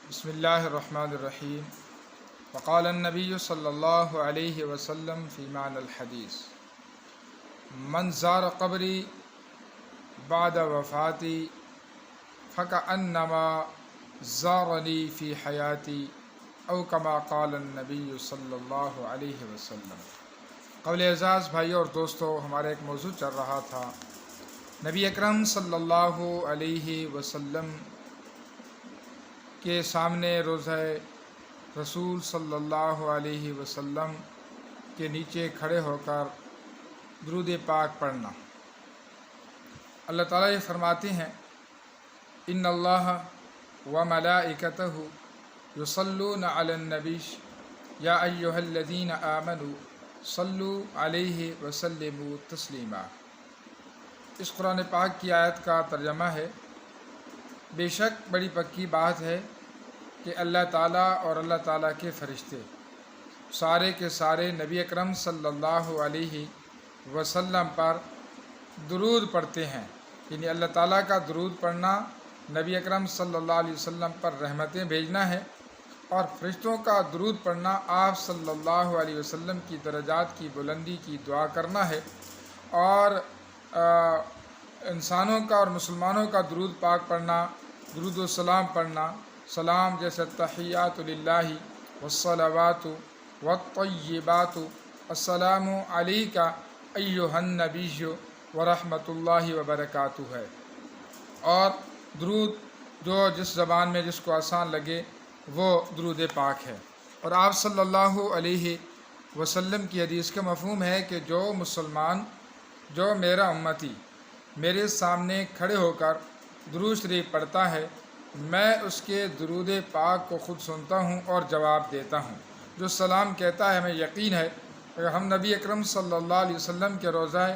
بسم اللہ الرحمن الرحیم وقال النبی صلی اللہ علیہ وسلم فی معنی الحدیث من زار قبری بعد وفاتی فکأنما زارنی فی حیاتی او کما قال النبی صلی اللہ علیہ وسلم۔ قابل اعزاز بھائیوں اور دوستو، ہمارا ایک موضوع چل رہا تھا نبی اکرم صلی اللہ علیہ وسلم کے سامنے روضہ رسول صلی اللہ علیہ وسلم کے نیچے کھڑے ہو کر درود پاک پڑھنا۔ اللہ تعالیٰ یہ فرماتے ہیں ان اللہ و ملائکتہ یصلون علی النبی یا ایہا الذین آمنوا صلوا علیہ وسلموا تسلیما۔ اس قرآن پاک کی آیت کا ترجمہ ہے، بے شک بڑی پکی بات ہے کہ اللہ تعالیٰ اور اللہ تعالیٰ کے فرشتے سارے کے سارے نبی اکرم صلی اللہ علیہ وسلم پر درود پڑھتے ہیں، یعنی اللہ تعالیٰ کا درود پڑھنا نبی اکرم صلی اللہ علیہ وسلم پر رحمتیں بھیجنا ہے، اور فرشتوں کا درود پڑھنا آپ صلی اللہ علیہ وسلم کی درجات کی بلندی کی دعا کرنا ہے، اور انسانوں کا اور مسلمانوں کا درود پاک پڑھنا، درود و سلام پڑھنا، سلام جیسے تحیات للہ والصلوات والطیبات السلام علیک ایھا النبی ورحمۃ اللہ وبرکاتہ ہے، اور درود جو جس زبان میں جس کو آسان لگے وہ درود پاک ہے۔ اور آپ صلی اللہ علیہ وسلم کی حدیث کا مفہوم ہے کہ جو مسلمان، جو میرا امتی میرے سامنے کھڑے ہو کر درود شریف پڑھتا ہے، میں اس کے درود پاک کو خود سنتا ہوں اور جواب دیتا ہوں۔ جو سلام کہتا ہے، ہمیں یقین ہے اگر ہم نبی اکرم صلی اللہ علیہ وسلم کے روضہ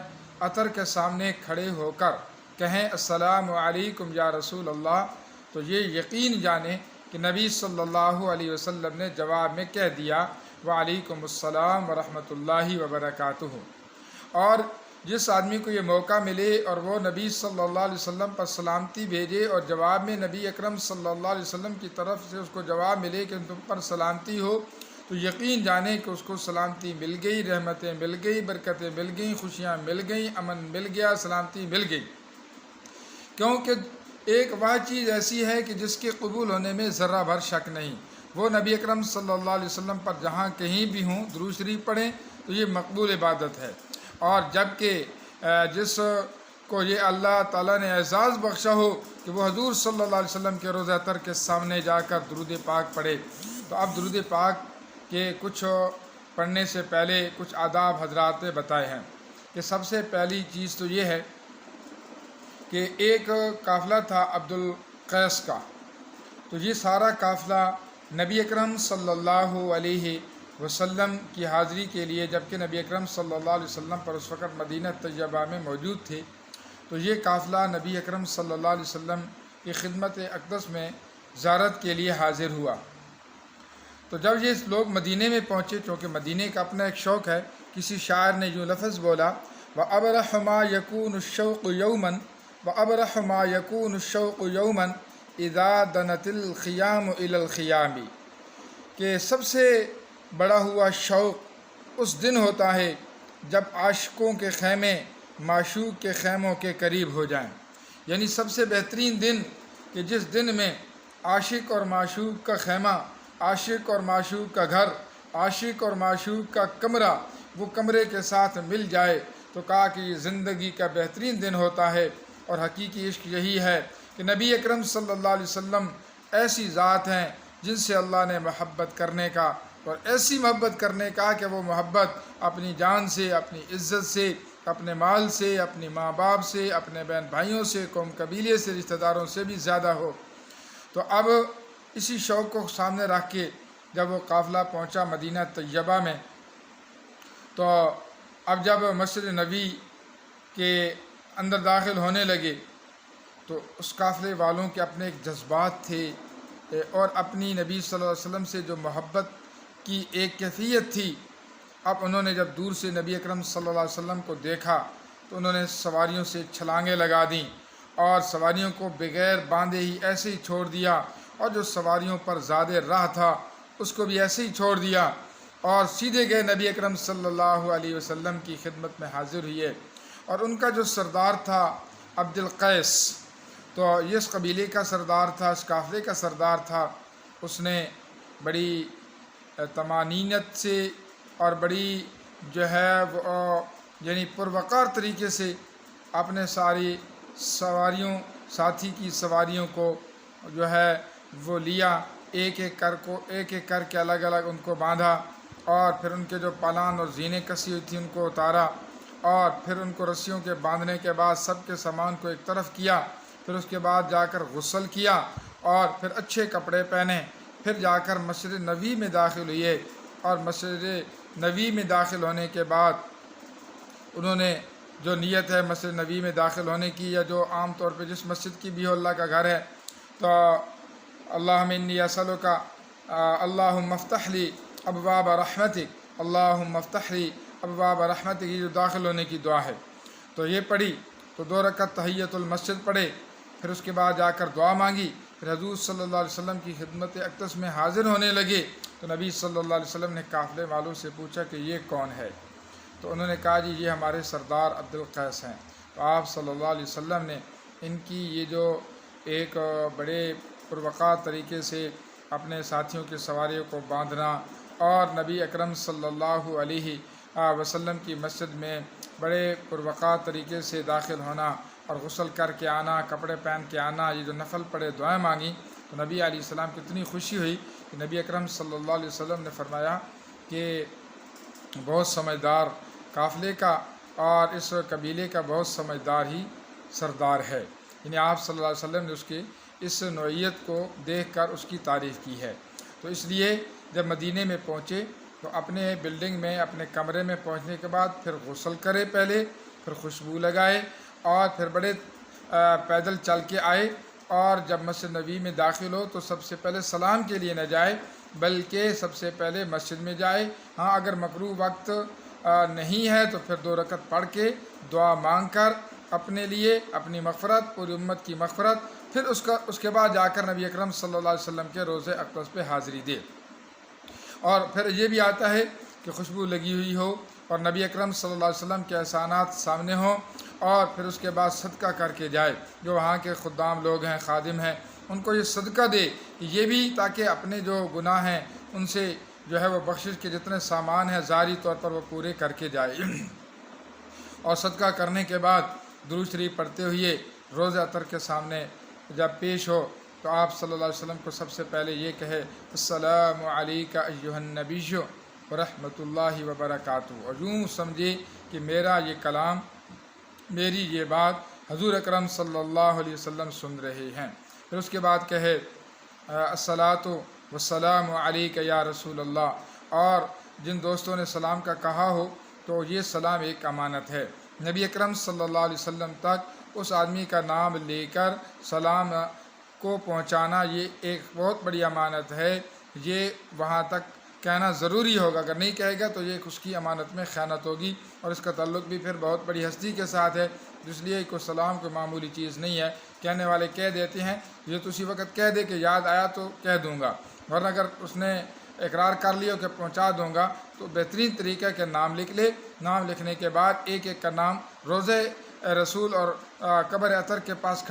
اطہر کے سامنے کھڑے ہو کر کہیں السلام علیکم یا رسول اللہ، تو یہ یقین جانیں کہ نبی صلی اللہ علیہ وسلم نے جواب میں کہہ دیا وعلیکم السلام ورحمۃ اللہ وبرکاتہ۔ اور جس آدمی کو یہ موقع ملے اور وہ نبی صلی اللہ علیہ وسلم پر سلامتی بھیجے اور جواب میں نبی اکرم صلی اللہ علیہ وسلم کی طرف سے اس کو جواب ملے کہ تم پر سلامتی ہو، تو یقین جانے کہ اس کو سلامتی مل گئی، رحمتیں مل گئی، برکتیں مل گئیں، خوشیاں مل گئیں، امن مل گیا، سلامتی مل گئی۔ کیونکہ ایک وہ چیز ایسی ہے کہ جس کے قبول ہونے میں ذرہ بھر شک نہیں، وہ نبی اکرم صلی اللہ علیہ وسلم پر جہاں کہیں بھی ہوں درود شریف پڑھیں تو یہ مقبول عبادت ہے۔ اور جب کہ جس کو یہ اللہ تعالیٰ نے اعزاز بخشا ہو کہ وہ حضور صلی اللہ علیہ وسلم کے روضہ اطہر کے سامنے جا کر درود پاک پڑھے، تو اب درود پاک کے کچھ پڑھنے سے پہلے کچھ آداب حضرات نے بتائے ہیں کہ سب سے پہلی چیز تو یہ ہے کہ ایک قافلہ تھا عبد القیس کا، تو یہ سارا قافلہ نبی اکرم صلی اللہ علیہ وسلم کی حاضری کے لیے، جبکہ نبی اکرم صلی اللہ علیہ وسلم پر اس وقت مدینہ طیبہ میں موجود تھے، تو یہ قافلہ نبی اکرم صلی اللہ علیہ وسلم کی خدمت اقدس میں زیارت کے لیے حاضر ہوا۔ تو جب یہ لوگ مدینہ میں پہنچے، چونکہ مدینہ کا اپنا ایک شوق ہے، کسی شاعر نے یوں لفظ بولا وَأَبْرَحُ مَا يَكُونُ الشَّوْقُ يَوْمًا وَأَبْرَحُ مَا يَكُونُ الشَّوْقُ يَوْمًا إِذَا دَنَتِ الْخِيَامُ إِلَى الْخِيَامِ، کہ سب سے بڑا ہوا شوق اس دن ہوتا ہے جب عاشقوں کے خیمے معشوق کے خیموں کے قریب ہو جائیں، یعنی سب سے بہترین دن کہ جس دن میں عاشق اور معشوق کا خیمہ، عاشق اور معشوق کا گھر، عاشق اور معشوق کا کمرہ وہ کمرے کے ساتھ مل جائے، تو کہا کہ یہ زندگی کا بہترین دن ہوتا ہے۔ اور حقیقی عشق یہی ہے کہ نبی اکرم صلی اللہ علیہ وسلم ایسی ذات ہیں جن سے اللہ نے محبت کرنے کا اور ایسی محبت کرنے کا کہ وہ محبت اپنی جان سے، اپنی عزت سے، اپنے مال سے، اپنی ماں باپ سے، اپنے بہن بھائیوں سے، قوم قبیلے سے، رشتہ داروں سے بھی زیادہ ہو۔ تو اب اسی شوق کو سامنے رکھ کے جب وہ قافلہ پہنچا مدینہ طیبہ میں، تو اب جب مسجد نبی کے اندر داخل ہونے لگے تو اس قافلے والوں کے اپنے ایک جذبات تھے، اور اپنی نبی صلی اللہ علیہ وسلم سے جو محبت کی ایک کیفیت تھی۔ اب انہوں نے جب دور سے نبی اکرم صلی اللہ علیہ وسلم کو دیکھا تو انہوں نے سواریوں سے چھلانگیں لگا دیں اور سواریوں کو بغیر باندھے ہی ایسے ہی چھوڑ دیا، اور جو سواریوں پر زیادہ راہ تھا اس کو بھی ایسے ہی چھوڑ دیا اور سیدھے گئے نبی اکرم صلی اللہ علیہ وسلم کی خدمت میں حاضر ہوئے۔ اور ان کا جو سردار تھا عبد القیس، تو یہ اس قبیلے کا سردار تھا، اس قافلے کا سردار تھا۔ اس نے بڑی طمانینت سے اور بڑی جو ہے وہ یعنی پروقار طریقے سے اپنے ساری سواریوں ساتھی کی سواریوں کو جو ہے وہ لیا، ایک ایک کر کے الگ الگ ان کو باندھا، اور پھر ان کے جو پالان اور زینے کسی ہوئی تھی ان کو اتارا، اور پھر ان کو رسیوں کے باندھنے کے بعد سب کے سامان کو ایک طرف کیا، پھر اس کے بعد جا کر غسل کیا اور پھر اچھے کپڑے پہنے، پھر جا کر مسجد نبوی میں داخل ہوئے۔ اور مسجد نبوی میں داخل ہونے کے بعد انہوں نے جو نیت ہے مسجد نبوی میں داخل ہونے کی، یا جو عام طور پہ جس مسجد کی بھی ہو اللہ کا گھر ہے، تو اللہم انی اسألک اللہم افتح لی ابواب رحمتک اللہم افتح لی ابواب رحمتک، یہ جو داخل ہونے کی دعا ہے تو یہ پڑھی، تو 2 رکعت تحیۃ المسجد پڑھے، پھر اس کے بعد جا کر دعا مانگی، پھر حضور صلی اللہ علیہ وسلم کی خدمت اقدس میں حاضر ہونے لگے۔ تو نبی صلی اللہ علیہ وسلم نے قافلے والوں سے پوچھا کہ یہ کون ہے؟ تو انہوں نے کہا جی یہ ہمارے سردار عبد القیس ہیں۔ تو آپ صلی اللہ علیہ وسلم نے ان کی یہ جو ایک بڑے پروقار طریقے سے اپنے ساتھیوں کی سواریوں کو باندھنا اور نبی اکرم صلی اللہ علیہ وسلم کی مسجد میں بڑے پروقار طریقے سے داخل ہونا اور غسل کر کے آنا، کپڑے پہن کے آنا، یہ جو نفل پڑے دعائیں مانگی، تو نبی علیہ السلام کی اتنی خوشی ہوئی کہ نبی اکرم صلی اللہ علیہ وسلم نے فرمایا کہ بہت سمجھدار قافلے کا اور اس قبیلے کا بہت سمجھدار ہی سردار ہے، یعنی آپ صلی اللہ علیہ وسلم نے اس کے اس نوعیت کو دیکھ کر اس کی تعریف کی ہے۔ تو اس لیے جب مدینے میں پہنچے تو اپنے بلڈنگ میں اپنے کمرے میں پہنچنے کے بعد پھر غسل کرے پہلے، پھر خوشبو لگائے، اور پھر بڑے پیدل چل کے آئے، اور جب مسجد نبوی میں داخل ہو تو سب سے پہلے سلام کے لیے نہ جائے بلکہ سب سے پہلے مسجد میں جائے۔ ہاں اگر مکروہ وقت نہیں ہے تو پھر 2 رکعت پڑھ کے دعا مانگ کر اپنے لیے، اپنی مغفرت، پوری امت کی مغفرت، پھر اس کے بعد جا کر نبی اکرم صلی اللہ علیہ وسلم کے روضہ اقدس پہ حاضری دے۔ اور پھر یہ بھی آتا ہے کہ خوشبو لگی ہوئی ہو اور نبی اکرم صلی اللہ علیہ وسلم کے احسانات سامنے ہوں، اور پھر اس کے بعد صدقہ کر کے جائے، جو وہاں کے خدام لوگ ہیں، خادم ہیں، ان کو یہ صدقہ دے، یہ بھی تاکہ اپنے جو گناہ ہیں ان سے جو ہے وہ بخشش کے جتنے سامان ہیں ظاہری طور پر وہ پورے کر کے جائے۔ اور صدقہ کرنے کے بعد درود شریف پڑھتے ہوئے روضہ اطہر کے سامنے جب پیش ہو تو آپ صلی اللہ علیہ وسلم کو سب سے پہلے یہ کہے السلام علیک ایھا النبی ورحمۃ اللہ وبرکاتہ، اور یوں سمجھے کہ میرا یہ کلام، میری یہ بات حضور اکرم صلی اللہ علیہ وسلم سن رہے ہیں۔ پھر اس کے بعد کہے الصلاۃ والسلام علیک یا رسول اللہ، اور جن دوستوں نے سلام کا کہا ہو تو یہ سلام ایک امانت ہے، نبی اکرم صلی اللہ علیہ وسلم تک اس آدمی کا نام لے کر سلام کو پہنچانا یہ ایک بہت بڑی امانت ہے، یہ وہاں تک کہنا ضروری ہوگا، اگر نہیں کہے گا تو یہ اس کی امانت میں خیانت ہوگی، اور اس کا تعلق بھی پھر بہت بڑی ہستی کے ساتھ ہے، اس لیے کوئی سلام کوئی معمولی چیز نہیں ہے۔ کہنے والے کہہ دیتے ہیں یہ تو اسی وقت کہہ دے کہ یاد آیا تو کہہ دوں گا، ورنہ اگر اس نے اقرار کر لیا کہ پہنچا دوں گا تو بہترین طریقہ ہے کہ نام لکھ لے، نام لکھنے کے بعد ایک ایک کا نام روضہ رسول اور قبر اطہر کے پاس